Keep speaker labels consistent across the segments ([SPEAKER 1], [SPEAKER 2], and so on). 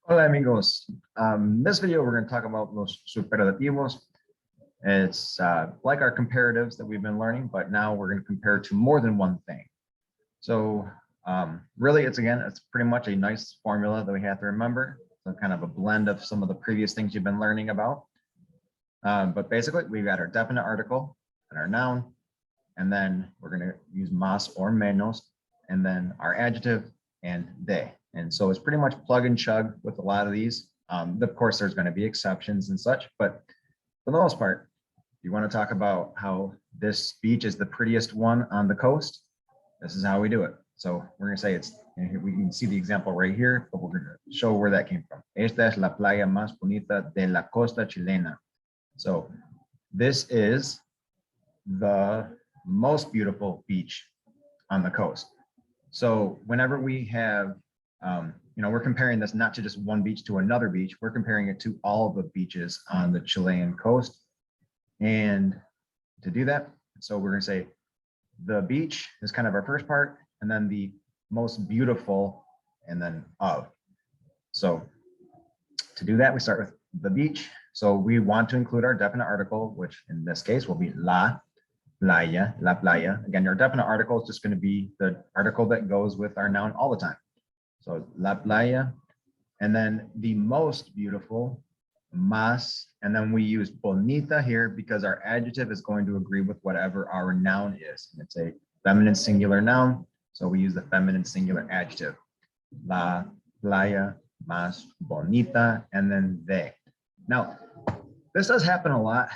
[SPEAKER 1] Hola amigos. This video we're going to talk about los superlativos. It's like our comparatives that we've been learning, but now we're going to compare to more than one thing. So really it's pretty much a nice formula that we have to remember. So kind of a blend of some of the previous things you've been learning about. But basically we've got our definite article and our noun, and then we're going to use más or menos, and then our adjective and de. And so it's pretty much plug and chug with a lot of these. Of course, there's going to be exceptions and such, but for the most part, you want to talk about how this beach is the prettiest one on the coast. This is how we do it. So we're going to say we can see the example right here, but we're going to show where that came from. Esta es la playa más bonita de la costa chilena. So this is the most beautiful beach on the coast. So whenever we have we're comparing this not to just one beach to another beach, we're comparing it to all the beaches on the Chilean coast. And to do that, so we're going to say the beach is kind of our first part, and then the most beautiful, and then of. So to do that, we start with the beach. So we want to include our definite article, which in this case will be la playa, la playa. Again, our definite article is just going to be the article that goes with our noun all the time. So la playa, and then the most beautiful, más, and then we use bonita here because our adjective is going to agree with whatever our noun is. And it's a feminine singular noun, so we use the feminine singular adjective. La playa más bonita, and then de. Now, this does happen a lot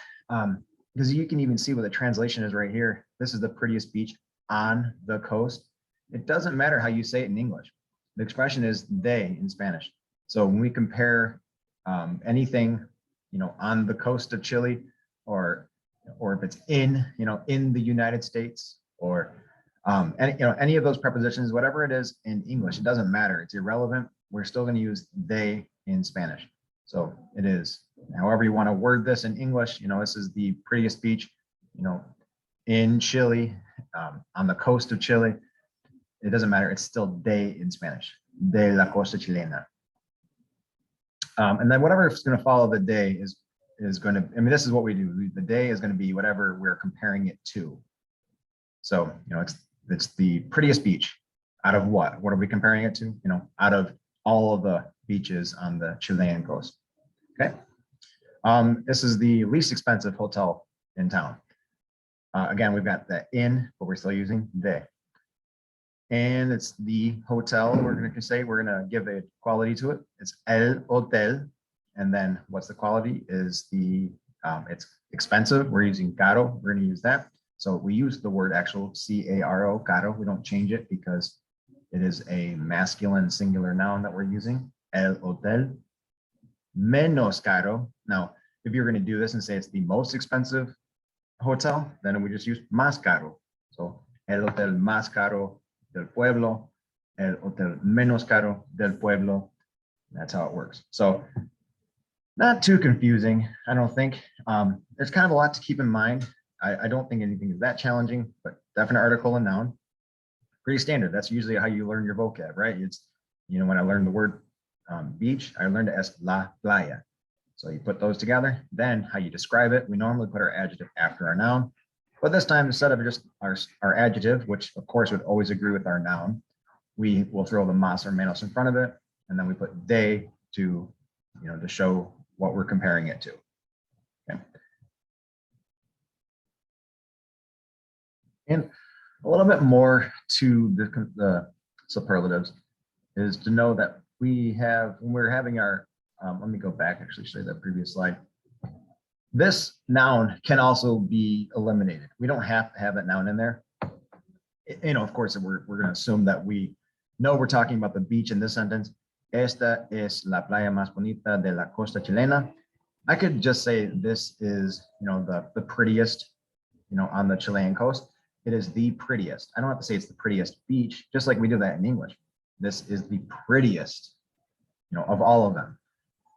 [SPEAKER 1] because you can even see what the translation is right here. This is the prettiest beach on the coast. It doesn't matter how you say it in English. The expression is de in Spanish. So when we compare anything, on the coast of Chile, or if it's in the United States, or any of those prepositions, whatever it is in English, it doesn't matter. It's irrelevant. We're still going to use de in Spanish. So it is, however you want to word this in English, this is the prettiest beach, in Chile, on the coast of Chile. It doesn't matter. It's still de in Spanish, de la costa chilena. And then whatever is going to follow the de is going to, this is what we do. The de is going to be whatever we're comparing it to. So, it's the prettiest beach out of what? What are we comparing it to? Out of all of the beaches on the Chilean coast. Okay. This is the least expensive hotel in town. Again, we've got the in, but we're still using de. And it's the hotel. We're going to give a quality to it. It's el hotel. And then what's the quality is it's expensive. We're using caro. We're going to use that. So we use the word actual C-A-R-O, caro. We don't change it because it is a masculine singular noun that we're using. El hotel. Menos caro. Now, if you're going to do this and say it's the most expensive hotel, then we just use más caro. So el hotel más caro del pueblo, el hotel menos caro del pueblo. That's how it works. So not too confusing, I don't think. There's kind of a lot to keep in mind. I don't think anything is that challenging, but definite article and noun, pretty standard. That's usually how you learn your vocab, right? It's, when I learned the word beach, I learned it as la playa. So you put those together, then how you describe it. We normally put our adjective after our noun. But this time, instead of just our adjective, which of course would always agree with our noun, we will throw the más or menos in front of it, and then we put de to show what we're comparing it to. Okay. And a little bit more to the superlatives is to know that when we're having our, let me go back, actually show you that previous slide. This noun can also be eliminated. We don't have to have that noun in there. Of course, we're going to assume that we know we're talking about the beach in this sentence. Esta es la playa más bonita de la costa chilena. I could just say this is, the prettiest, on the Chilean coast. It is the prettiest. I don't have to say it's the prettiest beach, just like we do that in English. This is the prettiest, of all of them.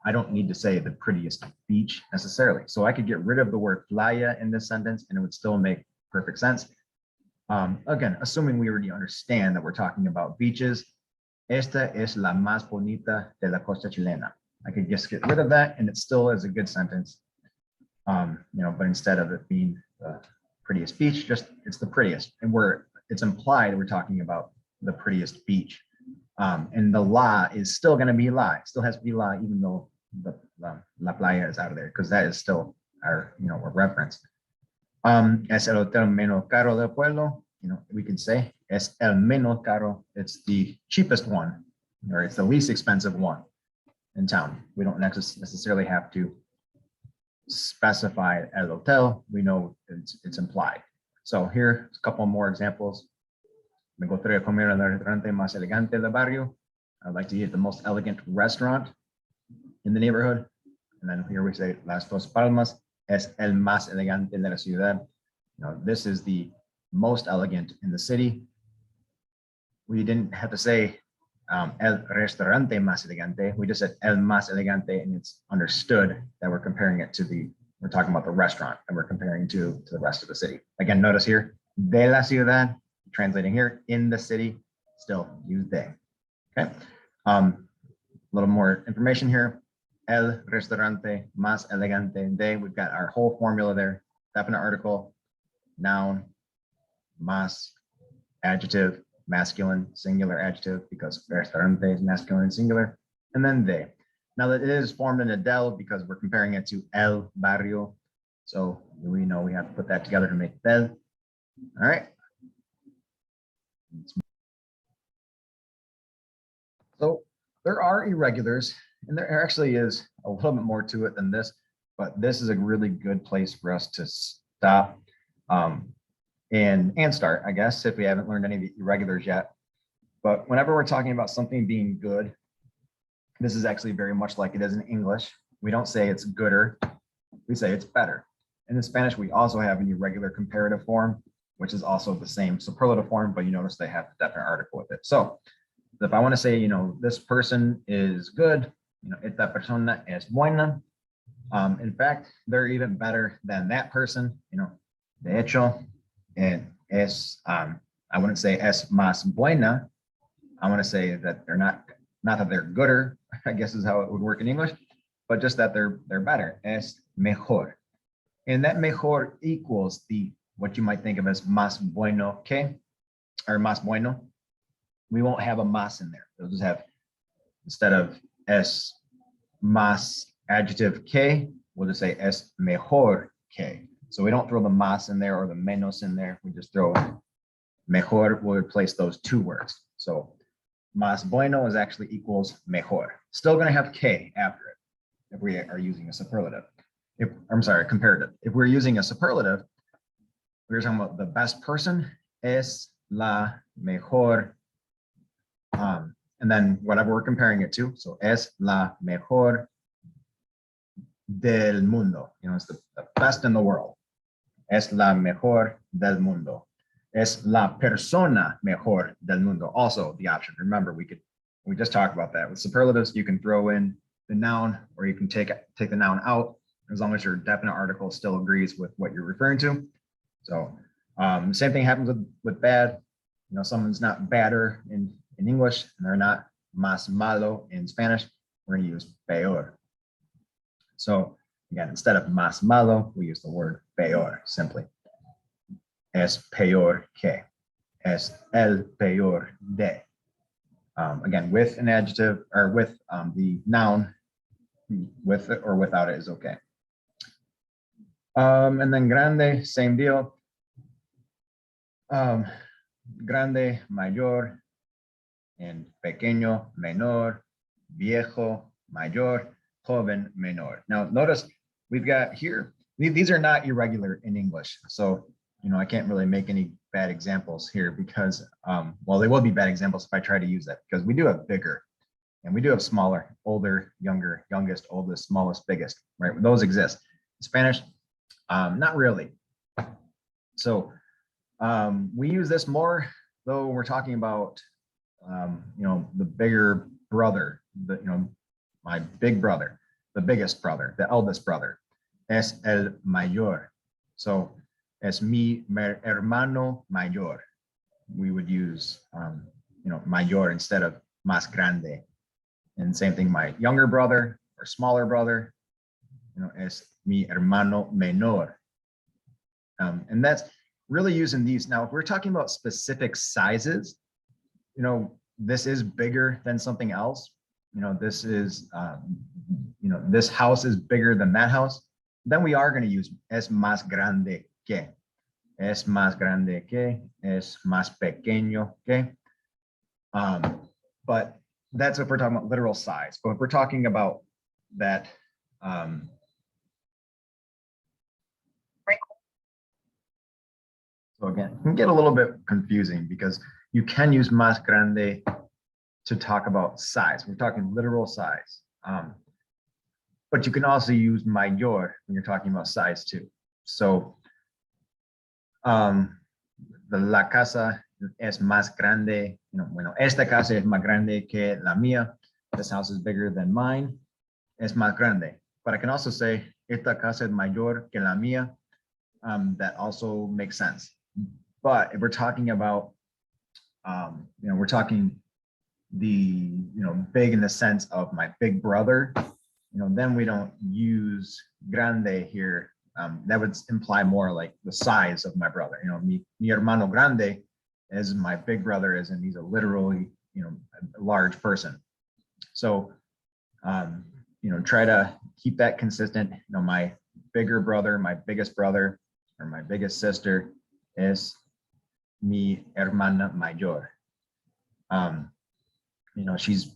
[SPEAKER 1] I don't need to say the prettiest beach necessarily. So I could get rid of the word playa in this sentence and it would still make perfect sense. Again, assuming we already understand that we're talking about beaches, Esta es la más bonita de la costa chilena. I could just get rid of that and it still is a good sentence. But instead of it being the prettiest beach, just it's the prettiest. And it's implied we're talking about the prettiest beach. And the la is still going to be la. It still has to be la, even though the la playa is out of there, because that is still our reference. Es el hotel menos caro del pueblo. We can say es el menos caro. It's the cheapest one, or it's the least expensive one in town. We don't necessarily have to specify el hotel. We know it's implied. So here's a couple more examples. Me gustaría comer en el restaurante más elegante del barrio. I'd like to eat at the most elegant restaurant in the neighborhood. And then here we say Las Dos Palmas es el más elegante de la ciudad. This is the most elegant in the city. We didn't have to say el restaurante más elegante. We just said el más elegante, and it's understood that we're comparing it to we're talking about the restaurant, and we're comparing to the rest of the city. Again, notice here, de la ciudad, translating here, in the city, still use de. Okay. A little more information here. El restaurante más elegante de. We've got our whole formula there. Definite article, noun, más, adjective, masculine, singular adjective, because restaurante is masculine and singular, and then de. Now that it is formed in a del because we're comparing it to el barrio. So we know we have to put that together to make del. All right. So there are irregulars, and there actually is a little bit more to it than this, but this is a really good place for us to stop and start, I guess, if we haven't learned any of the irregulars yet. But whenever we're talking about something being good, this is actually very much like it is in English. We don't say it's gooder, we say it's better. And in Spanish, we also have an irregular comparative form, which is also the same superlative form, but you notice they have the definite article with it. So if I want to say, this person is good, esta persona es buena. In fact, they're even better than that person, de hecho, and es, I wouldn't say es más buena. I want to say that they're not that they're gooder, I guess is how it would work in English, but just that they're better, es mejor. And that mejor equals what you might think of as más bueno que, or más bueno. We won't have a más in there. They'll just have, instead of es más adjective que, we'll just say es mejor que. So we don't throw the más in there or the menos in there. We just throw mejor. We'll replace those two words. So más bueno is actually equals mejor. Still going to have que after it if we are using a superlative. Comparative. If we're using a superlative, we're talking about the best person, es la mejor. And then whatever we're comparing it to, so es la mejor del mundo. It's the best in the world. Es la mejor del mundo. Es la persona mejor del mundo. Also the option. Remember, we just talked about that. With superlatives, you can throw in the noun, or you can take the noun out, as long as your definite article still agrees with what you're referring to. So same thing happens with bad. Someone's not badder in English, and they're not más malo in Spanish. We're going to use peor. So again, instead of más malo, we use the word peor simply. Es peor que. Es el peor de. Again, with an adjective, or with the noun, with it or without it is okay. And then grande, same deal. Grande, mayor, and pequeño, menor, viejo, mayor, joven, menor. Now notice we've got here, these are not irregular in English. So, I can't really make any bad examples here because, well, they will be bad examples if I try to use that, because we do have bigger and we do have smaller, older, younger, youngest, oldest, smallest, biggest, right? Those exist. In Spanish, not really. So we use this more, though we're talking about, the bigger brother, my big brother, the biggest brother, the eldest brother, es el mayor. So es mi hermano mayor. We would use, mayor instead of más grande. And same thing, my younger brother or smaller brother, es mi hermano menor. And that's really using these. Now, if we're talking about specific sizes, this is bigger than something else. This is, this house is bigger than that house. Then we are going to use es más grande que. Es más grande que, es más pequeño que. But that's if we're talking about literal size. But if we're talking about that, so again, it can get a little bit confusing because you can use más grande to talk about size. We're talking literal size. But you can also use mayor when you're talking about size too. So la casa es más grande, esta casa es más grande que la mía. This house is bigger than mine. Es más grande. But I can also say, esta casa es mayor que la mía. That also makes sense. But if we're talking about, we're talking the, big in the sense of my big brother, then we don't use grande here. That would imply more like the size of my brother. Mi hermano grande is my big brother, as in he's a literally, a large person. So, try to keep that consistent. My bigger brother, my biggest brother, or my biggest sister is mi hermana mayor. She's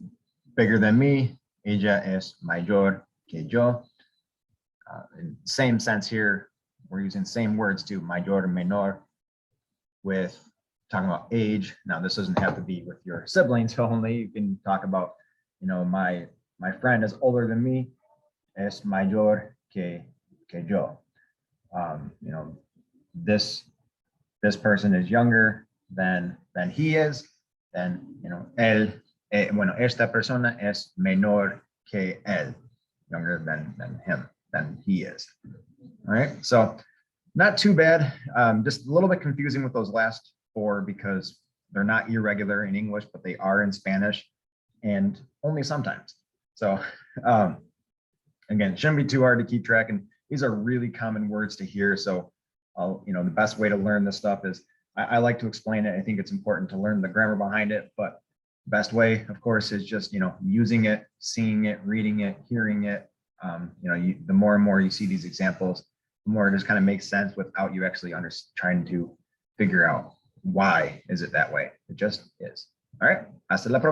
[SPEAKER 1] bigger than me. Ella es mayor que yo. In same sense here, we're using same words too, mayor, menor, with talking about age. Now, this doesn't have to be with your siblings only. You can talk about, my friend is older than me, es mayor que yo. This person is younger than he is. Then, esta persona es menor que él, younger than him. Than he is. All right, so not too bad. Just a little bit confusing with those last four because they're not irregular in English, but they are in Spanish, and only sometimes. So again, shouldn't be too hard to keep track, and these are really common words to hear. So the best way to learn this stuff is I like to explain it. I think it's important to learn the grammar behind it, but best way, of course, is just using it, seeing it, reading it, hearing it. The more and more you see these examples, the more it just kind of makes sense without you actually trying to figure out why is it that way. It just is. All right. Hasta la próxima.